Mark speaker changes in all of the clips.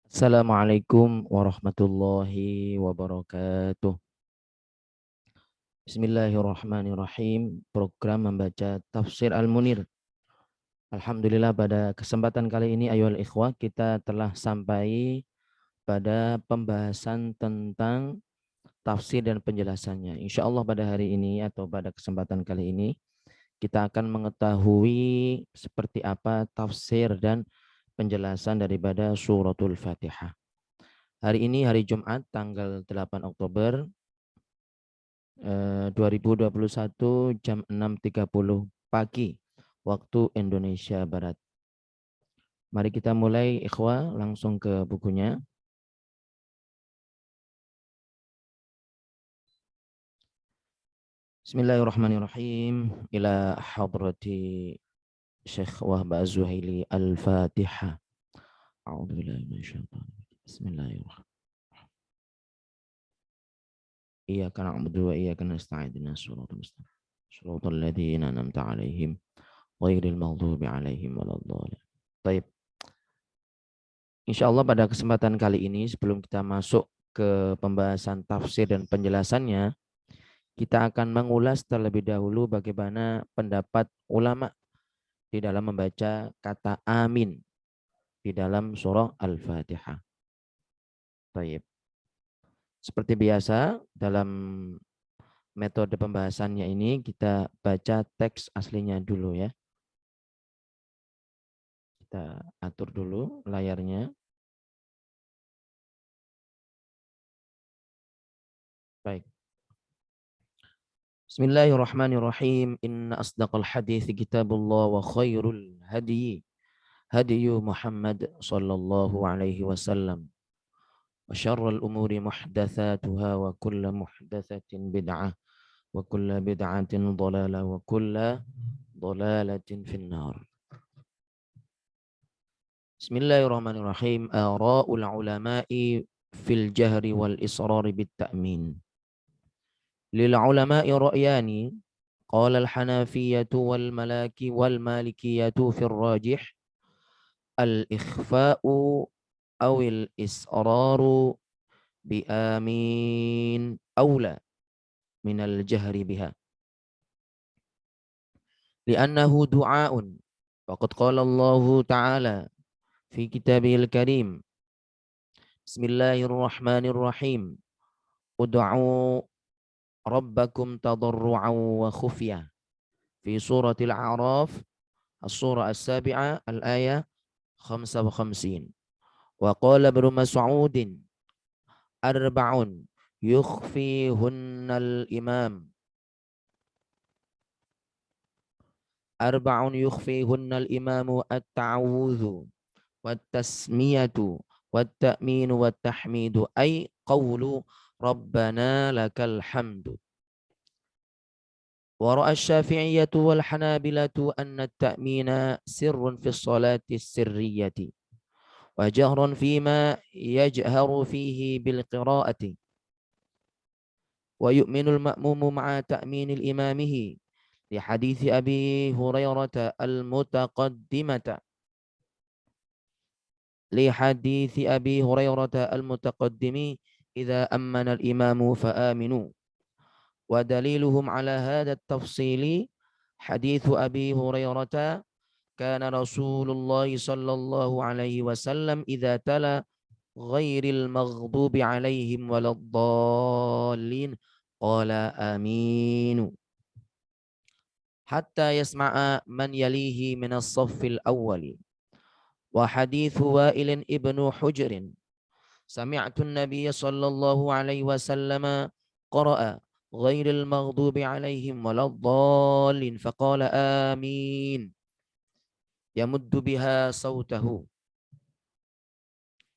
Speaker 1: Assalamualaikum warahmatullahi wabarakatuh. Bismillahirrahmanirrahim. Program membaca Tafsir Al-Munir. Alhamdulillah pada kesempatan kali ini ayolah ikhwah kita telah sampai pada pembahasan tentang tafsir dan penjelasannya. Insya Allah pada hari ini atau pada kesempatan kali ini kita akan mengetahui seperti apa tafsir dan penjelasan daripada suratul Fatihah. Hari ini hari Jumat tanggal 8 Oktober 2021 jam 6.30 pagi waktu Indonesia Barat. Mari kita mulai ikhwah langsung ke bukunya. Bismillahirrahmanirrahim. Ila hadrati Syekh Wahb Az-Zuhaili Al-Fatihah. A'udzubillahi minasyaitonir rajim. Bismillahirrahmanirrahim. Iyyaka na'budu wa iyyaka nasta'in ihdinas siratal mustaqim. Shiratal ladzina an'amta 'alaihim ghairil maghdubi 'alaihim waladdallin. Baik. Insya Allah pada kesempatan kali ini sebelum kita masuk ke pembahasan tafsir dan penjelasannya, kita akan mengulas terlebih dahulu bagaimana pendapat ulama di dalam membaca kata amin di dalam surah Al-Fatihah. Baik. Seperti biasa dalam metode pembahasannya ini kita baca teks aslinya dulu ya. Kita atur dulu layarnya. Baik. Bismillahirrahmanirrahim. Inna asdaqal hadithi kitabullah wa khairul hadi hadi Muhammad sallallahu alaihi wasallam. Wa syarrul umuri muhdatsatuha wa kullu muhdatsatin bid'ah wa kullu bid'atin dhalalah wa kullu dhalalatin finnar. Bismillahirrahmanirrahim. Ara'ul ulama'i fil jahri wal israri bit ta'min. Lil ulama'i ra'yani qala al-hanafiyyatu wal malaki wal malikiyatu fil rajih al-ikhfa'u awil israru bi amin awla minal jahri biha li'annahu du'aun faqad qala Allah ta'ala fi kitabihil karim Bismillahirrahmanirrahim ud'u rabbakum tadarru'an wa khufyah fi suratil a'raf as-surah as-sabi'ah al-ayah 55 wa qala ibnu Mas'udin arba'un yukhfihunnal imam arba'un yukhfihunnal imamu at-ta'awudhu wat-tasmiyatu wat-ta'minu wat-tahmidu ay qawlu rabbana lakal hamdu wa ra'a asy-syafi'iyyatu wal hanabilatu anna at-ta'mina sirrun fi sholati sirriyati wa jahrun fima yajharu fihi bil qira'ati wa yu'minul ma'mumu ma'a ta'minil imamihi li hadithi Abi Hurairah al-mutaqaddimata li hadithi Abi Hurairah al-mutaqaddimi idza ammana al-imamu fa'aminu wa daliluhum ala hadha at-tafsili hadithu Abi Hurairah kana Rasulullah sallallahu alaihi wasallam idza tala ghairil maghdubi alaihim waladdallin qala aminu hatta yasma'a man yalihi minas saffil awwali wa hadithu Wa'il ibnu Hujrin sami'tu an-nabiy sallallahu alaihi wasallam qara'a ghairil maghdubi alaihim waladdallin faqala amin yamuddu biha sautahu.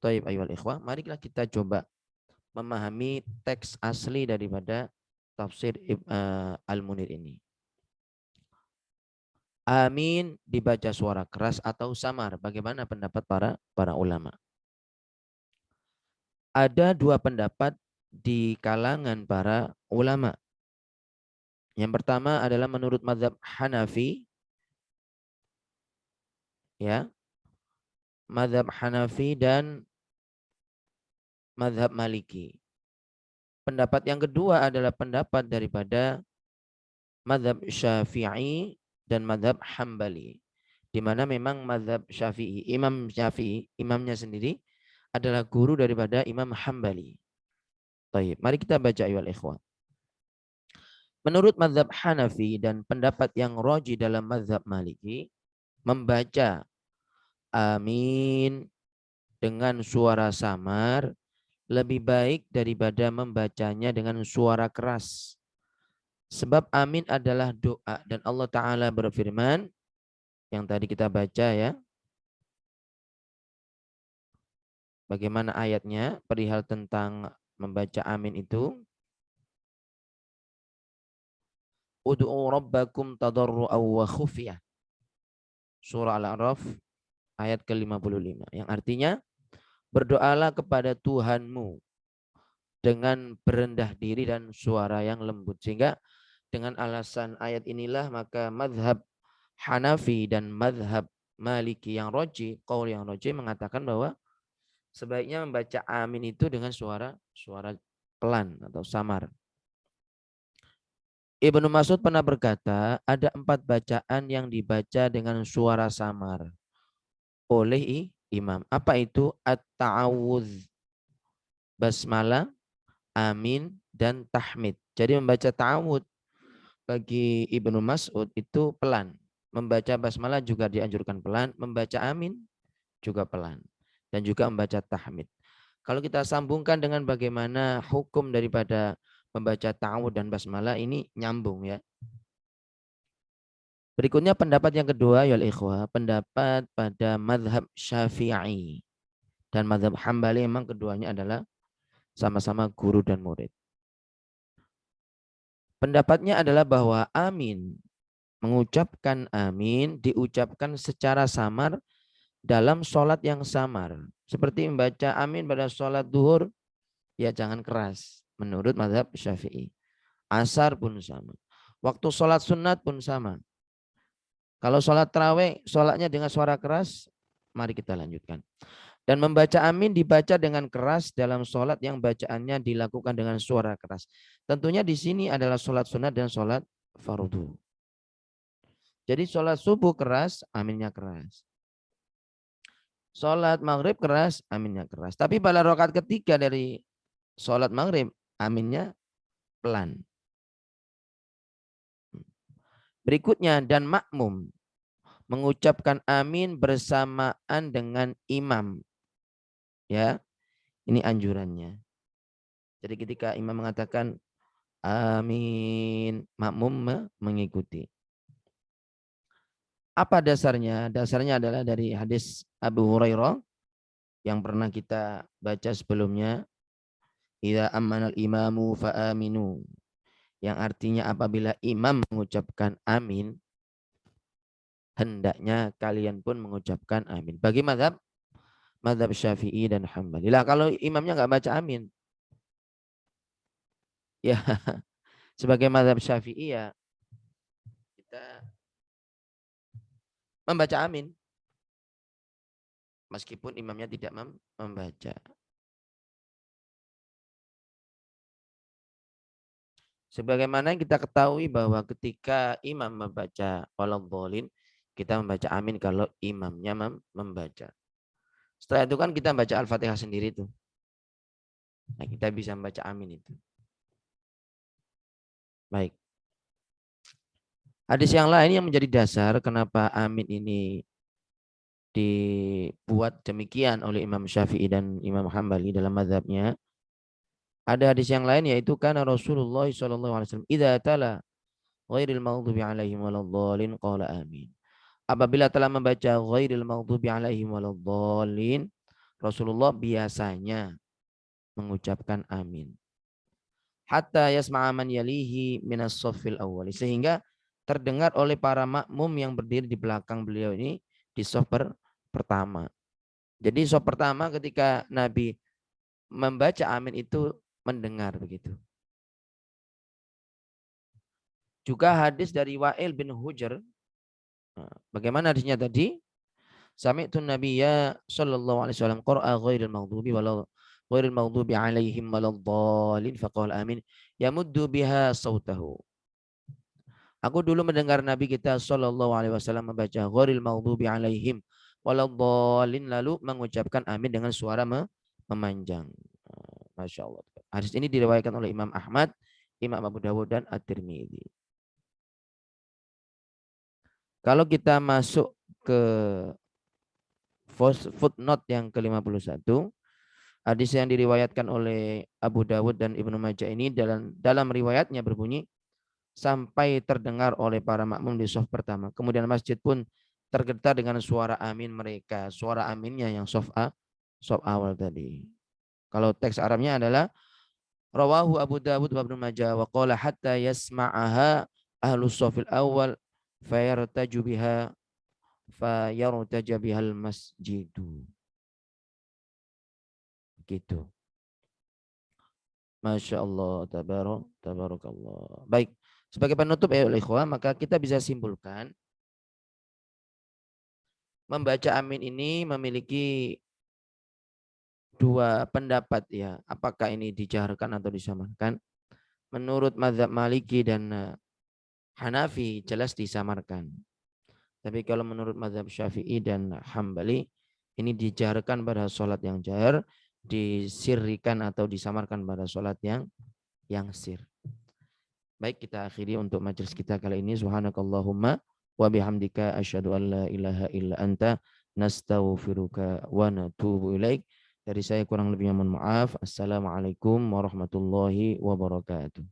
Speaker 1: Taib ayyuhal ikhwah, marilah kita coba memahami teks asli daripada tafsir Al-Munir ini. Amin dibaca suara keras atau samar. Bagaimana pendapat para ulama? Ada dua pendapat di kalangan para ulama. Yang pertama adalah menurut mazhab Hanafi, ya, mazhab Hanafi dan mazhab Maliki. Pendapat yang kedua adalah pendapat daripada mazhab Syafi'i dan mazhab Hambali. Di mana memang mazhab Syafi'i, Imam Syafi'i, imamnya sendiri adalah guru daripada Imam Hambali. Baik, mari kita baca ayat ikhwan. Menurut mazhab Hanafi dan pendapat yang roji dalam mazhab Maliki, membaca amin dengan suara samar lebih baik daripada membacanya dengan suara keras. Sebab amin adalah doa dan Allah Ta'ala berfirman, yang tadi kita baca ya, bagaimana ayatnya perihal tentang membaca amin itu. Ud'u rabbakum tadarru'aw wa khufyah. Surah Al-A'raf ayat ke-55. Yang artinya, berdoalah kepada Tuhanmu dengan berendah diri dan suara yang lembut. Sehingga dengan alasan ayat inilah maka mazhab Hanafi dan mazhab Maliki yang roji, qaul yang roji mengatakan bahwa sebaiknya membaca amin itu dengan suara pelan atau samar. Ibnu Mas'ud pernah berkata, ada 4 bacaan yang dibaca dengan suara samar oleh imam. Apa itu? At-ta'awudz, basmalah, amin, dan tahmid. Jadi membaca ta'awudz bagi Ibnu Mas'ud itu pelan. Membaca basmalah juga dianjurkan pelan. Membaca amin juga pelan. Dan juga membaca tahmid. Kalau kita sambungkan dengan bagaimana hukum daripada membaca ta'awudz dan basmalah, ini nyambung ya. Berikutnya pendapat yang kedua ya ikhwah, pendapat pada mazhab Syafi'i dan mazhab Hambali, memang keduanya adalah sama-sama guru dan murid. Pendapatnya adalah bahwa amin, mengucapkan amin diucapkan secara samar dalam sholat yang samar. Seperti membaca amin pada sholat duhur, ya jangan keras menurut mazhab Syafi'i. Asar pun sama. Waktu sholat sunat pun sama. Kalau sholat tarawih, sholatnya dengan suara keras, mari kita lanjutkan. Dan membaca amin dibaca dengan keras dalam sholat yang bacaannya dilakukan dengan suara keras. Tentunya di sini adalah sholat sunat dan sholat fardu. Jadi sholat subuh keras, aminnya keras. Sholat maghrib keras, aminnya keras. Tapi pada rakaat ketiga dari sholat maghrib, aminnya pelan. Berikutnya, dan makmum mengucapkan amin bersamaan dengan imam. Ya, ini anjurannya. Jadi ketika imam mengatakan amin, makmum mengikuti. Apa dasarnya? Dasarnya adalah dari hadis Abu Hurairah yang pernah kita baca sebelumnya. Idza ammanal imamu fa aminu. Yang artinya apabila imam mengucapkan amin, hendaknya kalian pun mengucapkan amin. Bagi mazhab Syafi'i dan Hambali. Lah kalau imamnya nggak baca amin, ya sebagai mazhab Syafi'i ya kita membaca amin meskipun imamnya tidak membaca. Sebagaimana kita ketahui bahwa ketika imam membaca waladhdallin, kita membaca amin kalau imamnya membaca. Setelah itu kan kita baca Al-Fatihah sendiri tuh. Nah, kita bisa membaca amin itu. Baik. Hadis yang lain yang menjadi dasar kenapa amin ini dibuat demikian oleh Imam Syafi'i dan Imam Hambali dalam mazhabnya. Ada hadis yang lain yaitu karena Rasulullah SAW idza tala ghairil maghdubi alaihim waladdallin qala amin. Apabila telah membaca ghairil maghdubi alaihim waladdallin, Rasulullah biasanya mengucapkan amin. Hatta yasma'a man yalihi minas shaffil awwali, sehingga terdengar oleh para makmum yang berdiri di belakang beliau ini di shaf pertama. Jadi shaf pertama ketika Nabi membaca amin itu mendengar begitu. Juga hadis dari Wa'il bin Hujr. Bagaimana hadisnya tadi? Sami'tun nabiyya sallallahu alaihi wasallam qara'a ghairil maghdubi ghairil maghdubi 'alaihim waladdallin faqala amin yamuddu biha sautahu. Aku dulu mendengar Nabi kita sallallahu alaihi wasallam membaca ghairil maghdubi 'alaihim waladdallin lalu mengucapkan amin dengan suara memanjang. Masya Allah. Hadis ini diriwayatkan oleh Imam Ahmad, Imam Abu Dawud dan At-Tirmidzi. Kalau kita masuk ke footnote yang ke-51, hadis yang diriwayatkan oleh Abu Dawud dan Ibnu Majah ini dalam riwayatnya berbunyi sampai terdengar oleh para makmum di shaf pertama. Kemudian masjid pun tergetar dengan suara amin mereka. Suara aminnya yang shaf awal tadi. Kalau teks Arabnya adalah rawahu Abu Dawud wa Ibnu Majah wa qala hatta yasma'aha ahlus shafil awal fayartaju biha fayartaja bihal masjidu. Gitu. Masya Allah, tabarakallah. Baik, sebagai penutup ya ikhwah, maka kita bisa simpulkan membaca amin ini memiliki dua pendapat ya. Apakah ini dijaharkan atau disamarkan? Menurut mazhab Maliki dan Hanafi jelas disamarkan. Tapi kalau menurut mazhab Syafi'i dan Hambali ini dijaharkan pada sholat yang jahar, disirrikan atau disamarkan pada sholat yang sir. Baik, kita akhiri untuk majelis kita kali ini. Subhanakallahumma wa bihamdika asyhadu an la ilaha illa anta nastaghfiruka wa natubu ilaik. Dari saya kurang lebihnya mohon maaf. Assalamualaikum warahmatullahi wabarakatuh.